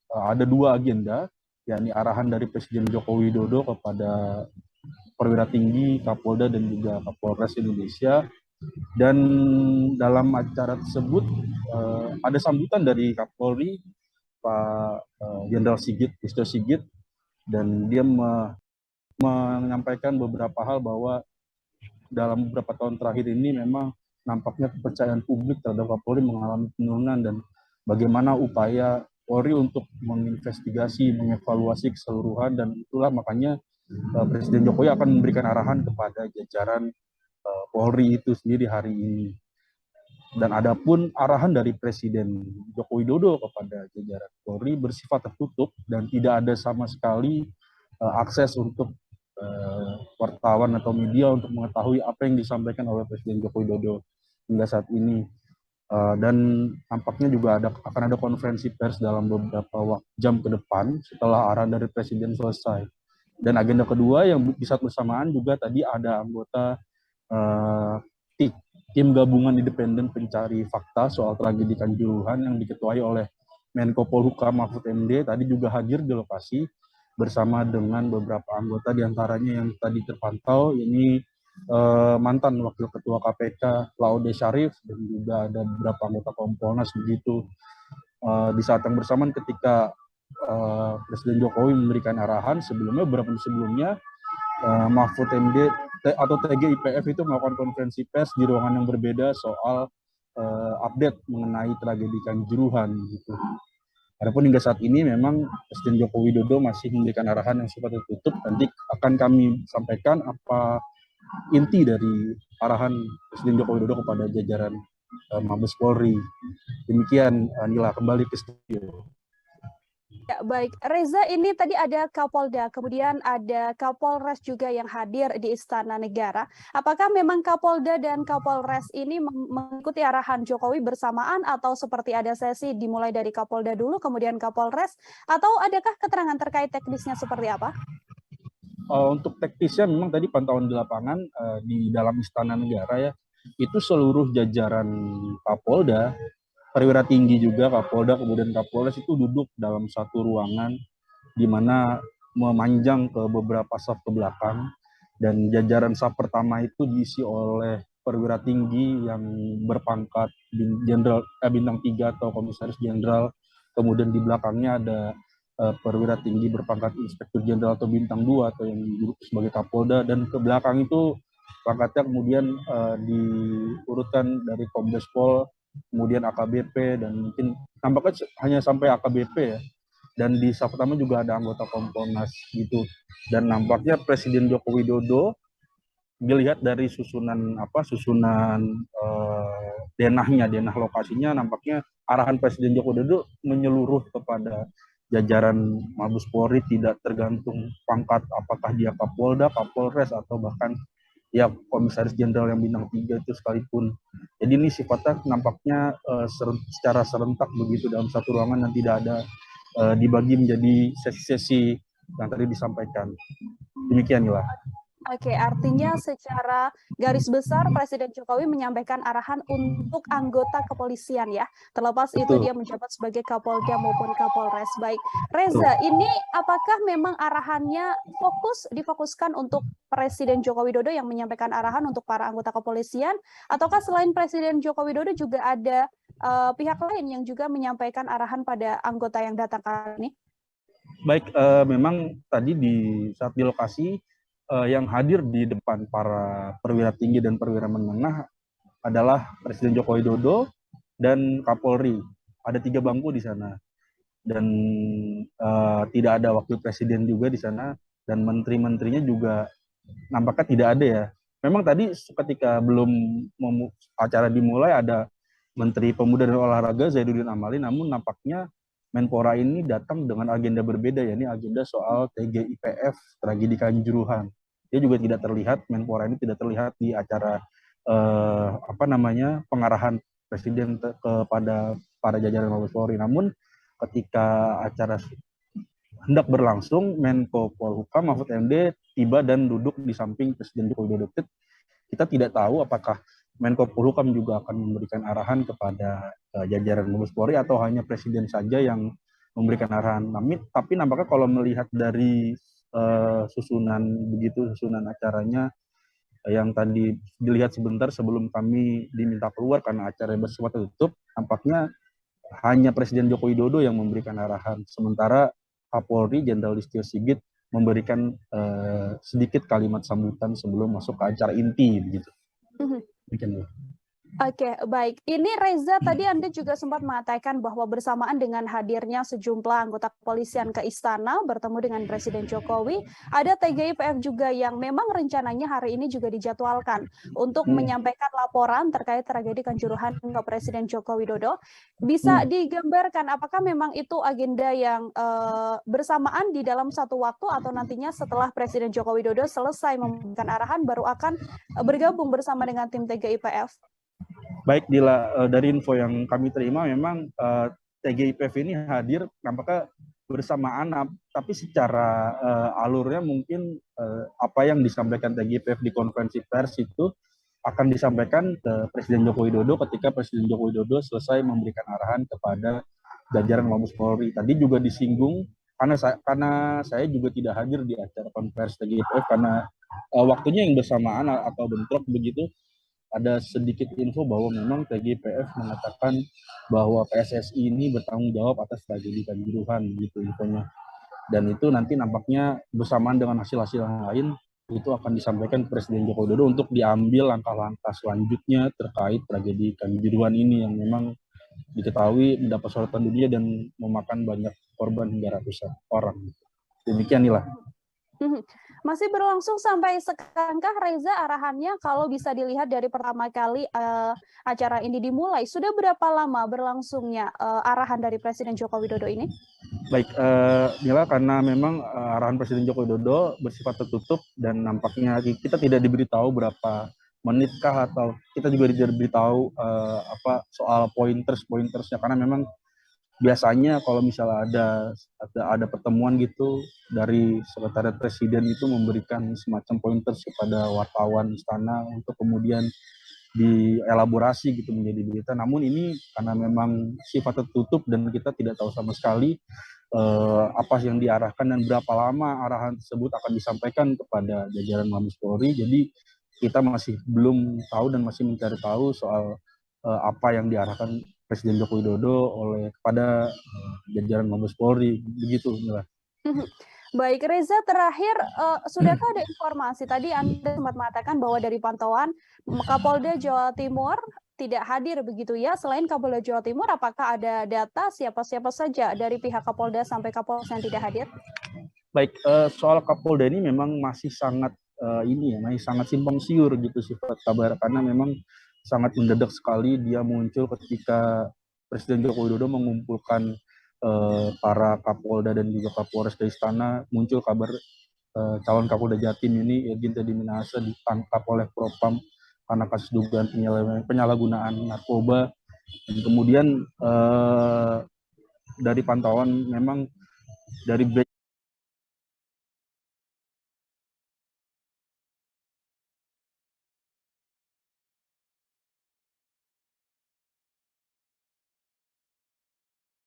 ada dua agenda, yakni arahan dari Presiden Joko Widodo kepada perwira tinggi, Kapolda dan juga Kapolres Indonesia. Dan dalam acara tersebut ada sambutan dari Kapolri, Pak Jenderal Sigit, Listio Sigit, dan dia menyampaikan beberapa hal bahwa dalam beberapa tahun terakhir ini memang nampaknya kepercayaan publik terhadap Kapolri mengalami penurunan, dan bagaimana upaya Polri untuk menginvestigasi, mengevaluasi keseluruhan, dan itulah makanya Presiden Jokowi akan memberikan arahan kepada jajaran Polri itu sendiri hari ini. Dan adapun arahan dari Presiden Joko Widodo kepada jajaran Polri bersifat tertutup dan tidak ada sama sekali akses untuk wartawan atau media untuk mengetahui apa yang disampaikan oleh Presiden Joko Widodo hingga saat ini. Dan tampaknya juga akan ada konferensi pers dalam beberapa jam ke depan setelah arahan dari Presiden selesai. Dan agenda kedua yang di saat bersamaan juga tadi ada anggota tim gabungan independen pencari fakta soal tragedi Kanjuruhan yang diketuai oleh Menko Polhukam Mahfud MD tadi juga hadir di lokasi bersama dengan beberapa anggota, diantaranya yang tadi terpantau ini mantan Wakil Ketua KPK Laude Syarif, dan juga ada beberapa anggota Kompolnas begitu. Di saat yang bersamaan ketika Presiden Jokowi memberikan arahan beberapa sebelumnya Mahfud MD atau TGIPF itu melakukan konferensi pers di ruangan yang berbeda soal update mengenai tragedi Kanjuruhan gitu. Adapun hingga saat ini memang Presiden Joko Widodo masih memberikan arahan yang sifatnya tertutup. Nanti akan kami sampaikan apa inti dari arahan Presiden Joko Widodo kepada jajaran Mabes Polri. Demikian, Nila, kembali ke studio. Ya, baik. Reza, ini tadi ada Kapolda, kemudian ada Kapolres juga yang hadir di Istana Negara. Apakah memang Kapolda dan Kapolres ini mengikuti arahan Jokowi bersamaan, atau seperti ada sesi dimulai dari Kapolda dulu, kemudian Kapolres, atau adakah keterangan terkait teknisnya seperti apa? Untuk teknisnya memang tadi pantauan di lapangan di dalam Istana Negara ya, itu seluruh jajaran Kapolda, perwira tinggi juga, Kapolda, kemudian Kapolres itu duduk dalam satu ruangan di mana memanjang ke beberapa saf ke belakang, dan jajaran saf pertama itu diisi oleh perwira tinggi yang berpangkat jenderal bintang 3 atau komisaris jenderal, kemudian di belakangnya ada perwira tinggi berpangkat inspektur jenderal atau bintang 2 atau yang duduk sebagai Kapolda, dan ke belakang itu pangkatnya kemudian diurutkan dari Kombes Pol, kemudian AKBP, dan mungkin nampaknya hanya sampai AKBP ya. Dan di saf pertama juga ada anggota Kompolnas gitu. Dan nampaknya Presiden Joko Widodo dilihat dari susunan denah lokasinya, nampaknya arahan Presiden Joko Widodo menyeluruh kepada jajaran Mabes Polri, tidak tergantung pangkat apakah dia Kapolda, Kapolres, atau bahkan ya komisaris jenderal yang bintang 3 itu sekalipun. Jadi ini sifatnya nampaknya secara serentak begitu dalam satu ruangan, dan tidak ada dibagi menjadi sesi-sesi yang tadi disampaikan. Demikian lah. Oke, artinya secara garis besar Presiden Jokowi menyampaikan arahan untuk anggota kepolisian ya. Terlepas itu dia menjabat sebagai Kapolda maupun Kapolres. Baik, Reza, ini apakah memang arahannya difokuskan untuk Presiden Joko Widodo yang menyampaikan arahan untuk para anggota kepolisian, ataukah selain Presiden Joko Widodo juga ada pihak lain yang juga menyampaikan arahan pada anggota yang datang kali ini? Baik, memang tadi saat di lokasi yang hadir di depan para perwira tinggi dan perwira menengah adalah Presiden Joko Widodo dan Kapolri. Ada 3 bangku di sana, dan tidak ada wakil presiden juga di sana, dan menteri-menterinya juga nampaknya tidak ada ya. Memang tadi ketika belum acara dimulai ada Menteri Pemuda dan Olahraga Zainuddin Amali, namun nampaknya Menpora ini datang dengan agenda berbeda, yakni agenda soal TGIPF tragedi Kanjuruhan. Dia juga tidak terlihat, Menpora ini tidak terlihat di acara pengarahan Presiden kepada para jajaran Mabes Polri. Namun ketika acara hendak berlangsung, Menko Polhukam Mahfud MD tiba dan duduk di samping Presiden Joko Widodo. Kita tidak tahu apakah Menko Polhukam juga akan memberikan arahan kepada jajaran Mabes Polri, atau hanya Presiden saja yang memberikan arahan. Tapi nampaknya kalau melihat dari susunan acaranya yang tadi dilihat sebentar sebelum kami diminta keluar karena acara bersifat tertutup, nampaknya hanya Presiden Joko Widodo yang memberikan arahan, sementara Kapolri Jenderal Listio Sigit memberikan sedikit kalimat sambutan sebelum masuk ke acara inti begitu. Demikian. Oke, baik. Ini Reza, tadi Anda juga sempat mengatakan bahwa bersamaan dengan hadirnya sejumlah anggota kepolisian ke istana bertemu dengan Presiden Jokowi, ada TGIPF juga yang memang rencananya hari ini juga dijadwalkan untuk menyampaikan laporan terkait tragedi Kanjuruhan ke Presiden Joko Widodo. Bisa digambarkan apakah memang itu agenda yang bersamaan di dalam satu waktu atau nantinya setelah Presiden Joko Widodo selesai memberikan arahan baru akan bergabung bersama dengan tim TGIPF? Baik, Dila, dari info yang kami terima memang TGIPF ini hadir nampaknya bersamaan, tapi secara alurnya mungkin apa yang disampaikan TGIPF di konferensi pers itu akan disampaikan ke Presiden Joko Widodo ketika Presiden Joko Widodo selesai memberikan arahan kepada jajaran Mabes Polri. Tadi juga disinggung karena saya juga tidak hadir di acara konferensi TGIPF karena waktunya yang bersamaan atau bentrok begitu. Ada sedikit info bahwa memang TGIPF mengatakan bahwa PSSI ini bertanggung jawab atas tragedi Kanjuruhan gitu infonya. Dan itu nanti nampaknya bersamaan dengan hasil-hasil yang lain itu akan disampaikan Presiden Joko Widodo untuk diambil langkah-langkah selanjutnya terkait tragedi Kanjuruhan ini yang memang diketahui mendapat sorotan dunia dan memakan banyak korban hingga ratusan orang. Demikian Nila. Masih berlangsung sampai sekarangkah Reza arahannya kalau bisa dilihat dari pertama kali acara ini dimulai? Sudah berapa lama berlangsungnya arahan dari Presiden Joko Widodo ini? Baik, Nila, karena memang arahan Presiden Joko Widodo bersifat tertutup dan nampaknya kita tidak diberitahu berapa menitkah atau kita juga tidak diberitahu apa soal pointersnya karena memang biasanya kalau misalnya ada pertemuan gitu dari sekretariat presiden itu memberikan semacam pointers kepada wartawan istana untuk kemudian dielaborasi gitu menjadi berita. Namun ini karena memang sifat tertutup dan kita tidak tahu sama sekali apa yang diarahkan dan berapa lama arahan tersebut akan disampaikan kepada jajaran Mabes Polri. Jadi kita masih belum tahu dan masih mencari tahu soal apa yang diarahkan Presiden Joko Widodo kepada jajaran Mabes Polri, begitu Mila. Baik, Reza, terakhir, sudahkah ada informasi? Tadi Anda sempat mengatakan bahwa dari pantauan Kapolda Jawa Timur tidak hadir begitu ya. Selain Kapolda Jawa Timur, apakah ada data siapa-siapa saja dari pihak Kapolda sampai Kapolres yang tidak hadir? Baik, soal Kapolda ini memang masih sangat masih sangat simpang siur gitu sifat kabar karena memang sangat mendadak sekali dia muncul ketika Presiden Joko Widodo mengumpulkan para Kapolda dan juga Kapolres ke istana. Muncul kabar calon Kapolda Jatim ini Irjen Teddy Minahasa ditangkap oleh Propam karena kasus dugaan penyalahgunaan narkoba. Dan kemudian dari pantauan memang dari